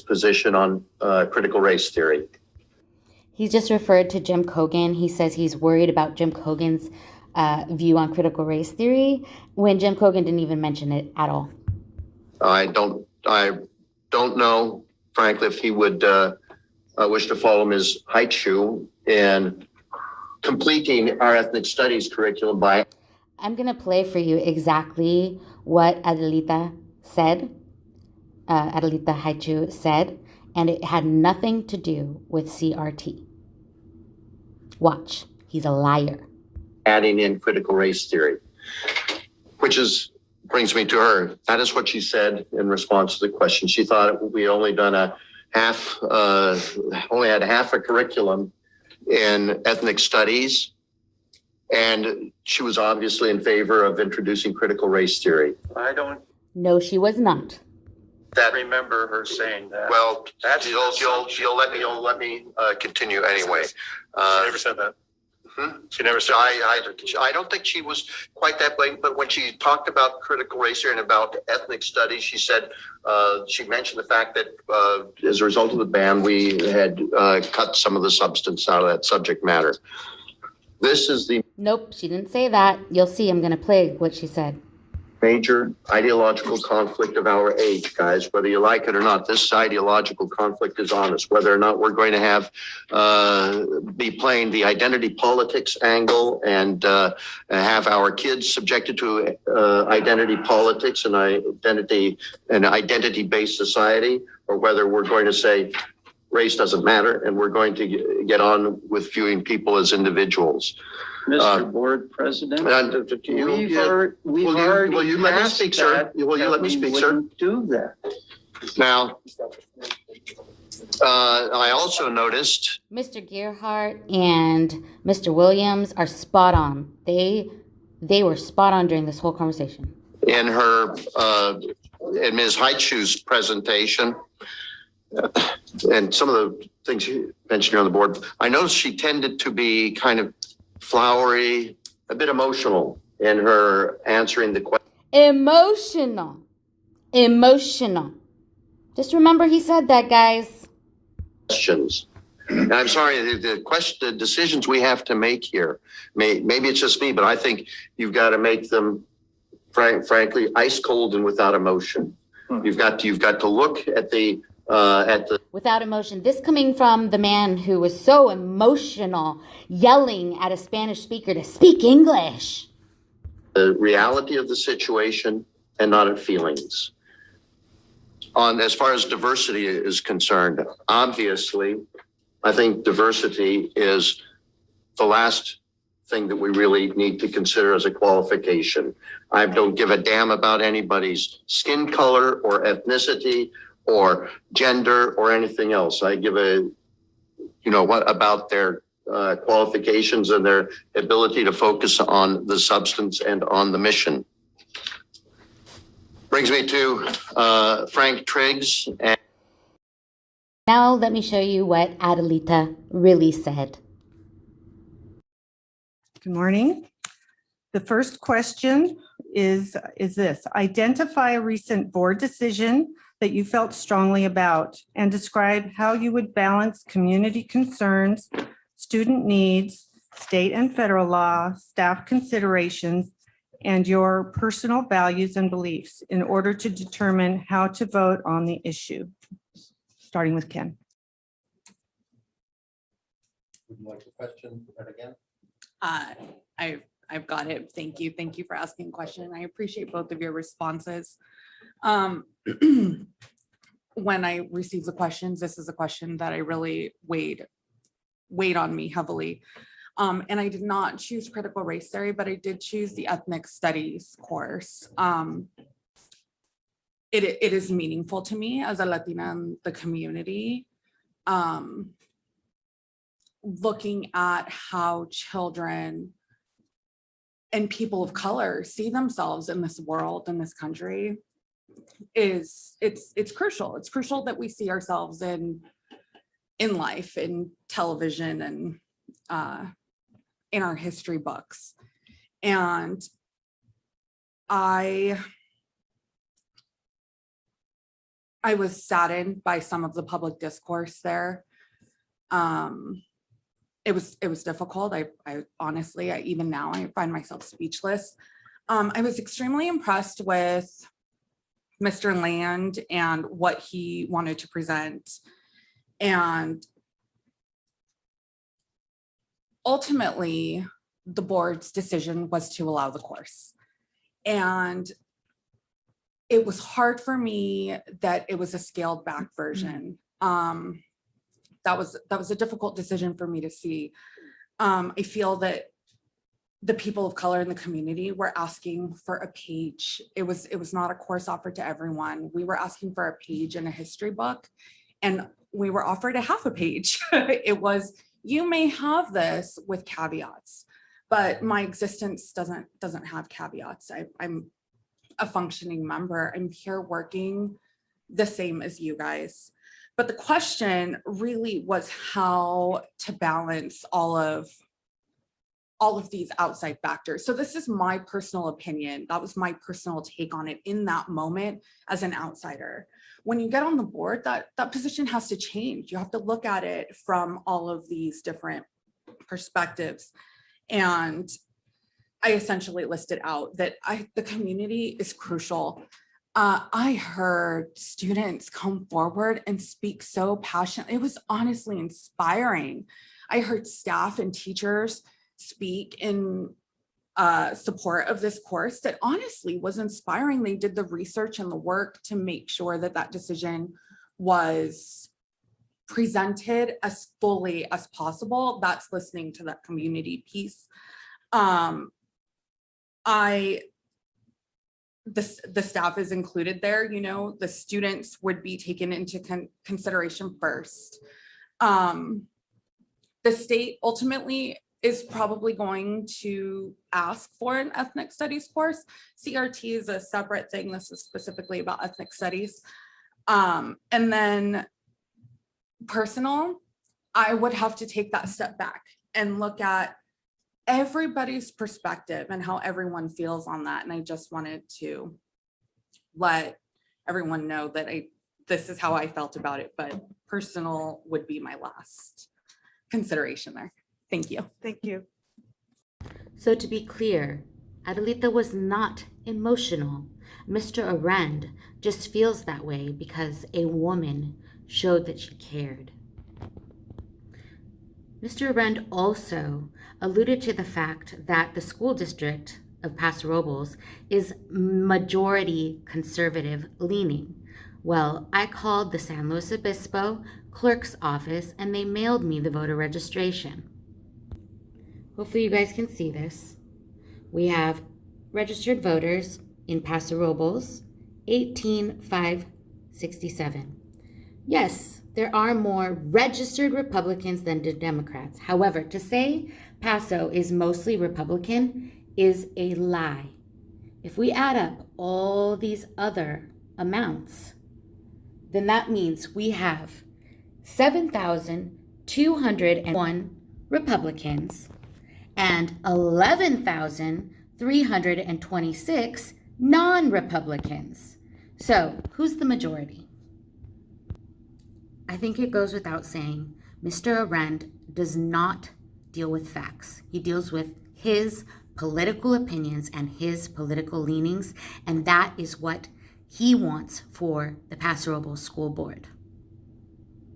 position on critical race theory. He just referred to Jim Cogan. He says he's worried about Jim Cogan's view on critical race theory when Jim Cogan didn't even mention it at all. I don't know, frankly, if he would wish to follow Ms. Hiteshew in completing our ethnic studies curriculum by. I'm going to play for you exactly what Adelita said, Adelita Hiteshew said, and it had nothing to do with CRT. Watch. He's a liar. Adding in critical race theory, which brings me to her. That is what she said in response to the question. She thought we only done only had half a curriculum in ethnic studies, and she was obviously in favor of introducing critical race theory. I don't. No, she was not. That remember her saying that. Well, you'll let me continue anyway. She never said that. She never said. I don't think she was quite that blatant, but when she talked about critical race theory and about ethnic studies, she said she mentioned the fact that as a result of the ban, we had cut some of the substance out of that subject matter. This is the Nope, she didn't say that. You'll see. I'm going to play what she said. major ideological conflict of our age, guys, whether you like it or not. This ideological conflict is on us, whether or not we're going to be playing the identity politics angle and have our kids subjected to identity politics and identity-based society, or whether we're going to say race doesn't matter and we're going to get on with viewing people as individuals. Mr. Board President, will you let me speak, sir? Will you let me speak, sir? Do that. Now, I also noticed Mr. Gearhart and Mr. Williams are spot on. They were spot on during this whole conversation. in in Ms. Heitshew's presentation, and some of the things you mentioned here on the board, I noticed she tended to be kind of flowery, a bit emotional in her answering the question. Emotional. Just remember he said that, guys. Questions. And I'm sorry, the decisions we have to make here, maybe it's just me, but I think you've got to make them, frankly, ice cold and without emotion. You've got to look at the without emotion. This coming from the man who was so emotional, yelling at a Spanish speaker to speak English. The reality of the situation and not at feelings. As far as diversity is concerned, obviously, I think diversity is the last thing that we really need to consider as a qualification. I don't give a damn about anybody's skin color or ethnicity or gender or anything else. I give about their qualifications and their ability to focus on the substance and on the mission. Brings me to Frank Triggs. Now let me show you what Adelita really said. Good morning. The first question is this: identify a recent board decision that you felt strongly about and describe how you would balance community concerns, student needs, state and federal law, staff considerations, and your personal values and beliefs in order to determine how to vote on the issue. Starting with Ken. Would you like the question again? I've got it. Thank you. Thank you for asking a question. I appreciate both of your responses. When I received the questions, this is a question that I really weighed on me heavily. And I did not choose critical race theory, but I did choose the ethnic studies course. It is meaningful to me as a Latina in the community. Looking at how children and people of color see themselves in this world, in this country, it's crucial. It's crucial that we see ourselves in life, in television, and in our history books. And I I was saddened by some of the public discourse there. It was difficult. I honestly, even now, I find myself speechless. I was extremely impressed with Mr. Land and what he wanted to present. And ultimately, the board's decision was to allow the course. And it was hard for me that it was a scaled back version. That was a difficult decision for me to see. I feel that the people of color in the community were asking for a page. It was not a course offered to everyone. We were asking for a page in a history book, and we were offered a half a page. It was, you may have this with caveats, but my existence doesn't have caveats. I'm a functioning member. I'm here working the same as you guys. But the question really was how to balance all of these outside factors. So this is my personal opinion. That was my personal take on it in that moment as an outsider. When you get on the board, that position has to change. You have to look at it from all of these different perspectives. And I essentially listed out that the community is crucial. I heard students come forward and speak so passionately. It was honestly inspiring. I heard staff and teachers speak in support of this course that honestly was inspiring. They did the research and the work to make sure that decision was presented as fully as possible. That's listening to that community piece. The staff is included there, the students would be taken into consideration first. The state ultimately is probably going to ask for an ethnic studies course. CRT is a separate thing. This is specifically about ethnic studies. And then personal, I would have to take that step back and look at everybody's perspective and how everyone feels on that. And I just wanted to let everyone know that this is how I felt about it, but personal would be my last consideration there. Thank you. Thank you. So to be clear, Adelita was not emotional. Mr. Arend just feels that way because a woman showed that she cared. Mr. Arend also alluded to the fact that the school district of Paso Robles is majority conservative leaning. Well, I called the San Luis Obispo clerk's office and they mailed me the voter registration. Hopefully you guys can see this. We have registered voters in Paso Robles, 18,567. Yes, there are more registered Republicans than Democrats. However, to say Paso is mostly Republican is a lie. If we add up all these other amounts, then that means we have 7,201 Republicans and 11,326 non-Republicans. So, who's the majority? I think it goes without saying, Mr. Arend does not deal with facts. He deals with his political opinions and his political leanings, and that is what he wants for the Paso Robles School Board.